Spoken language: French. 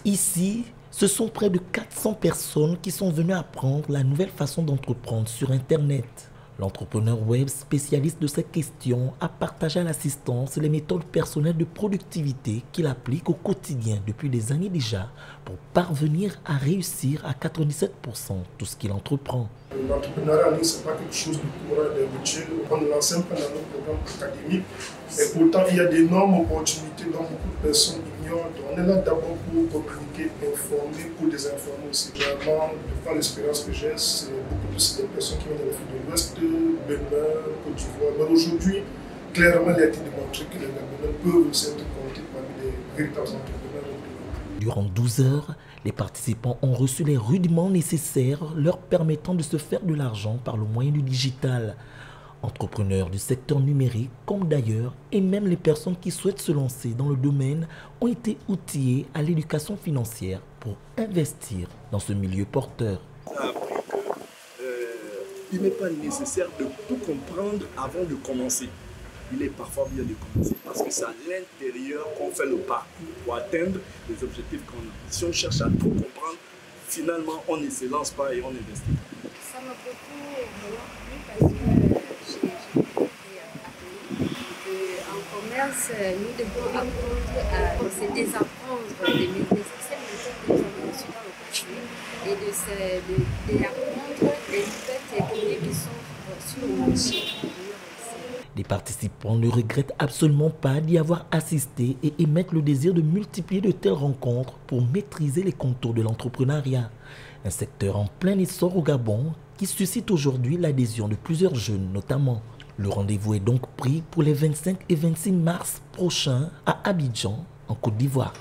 Ici, ce sont près de 400 personnes qui sont venues apprendre la nouvelle façon d'entreprendre sur Internet. L'entrepreneur web spécialiste de ces questions a partagé à l'assistance les méthodes personnelles de productivité qu'il applique au quotidien depuis des années déjà pour parvenir à réussir à 97% tout ce qu'il entreprend. L'entrepreneuriat en ligne, ce n'est pas quelque chose de courant et d'habituel. On ne l'enseigne pas dans nos programmes académiques. Et pourtant, il y a d'énormes opportunités dont beaucoup de personnes ignorent. On est là d'abord pour communiquer, informer, pour désinformer aussi. Vraiment, de par l'expérience que j'ai, c'est beaucoup plus des personnes qui viennent de l'Afrique de l'Ouest, Bénin, Côte d'Ivoire. Mais aujourd'hui, clairement, il a été démontré que les Gabonais peuvent aussi être comptés parmi les véritables entrepreneurs. Durant 12 heures, les participants ont reçu les rudiments nécessaires leur permettant de se faire de l'argent par le moyen du digital. Entrepreneurs du secteur numérique comme d'ailleurs, et même les personnes qui souhaitent se lancer dans le domaine ont été outillés à l'éducation financière pour investir dans ce milieu porteur. Ça a appris qu'il n'est pas nécessaire de tout comprendre avant de commencer. Il est parfois bien de commencer parce que c'est à l'intérieur qu'on fait le parcours pour atteindre les objectifs qu'on a. Si on cherche à tout comprendre, finalement on ne se lance pas et on investit. Ça m'a beaucoup plu parce que j'ai appris en commerce, nous devons apprendre à se désapprendre des nécessaires méthodes que nous avons reçues dans le quotidien et d'apprendre les nouvelles techniques qui sont sur le marché. Les participants ne regrettent absolument pas d'y avoir assisté et émettent le désir de multiplier de telles rencontres pour maîtriser les contours de l'entrepreneuriat. Un secteur en plein essor au Gabon qui suscite aujourd'hui l'adhésion de plusieurs jeunes notamment. Le rendez-vous est donc pris pour les 25 et 26 mars prochains à Abidjan, en Côte d'Ivoire.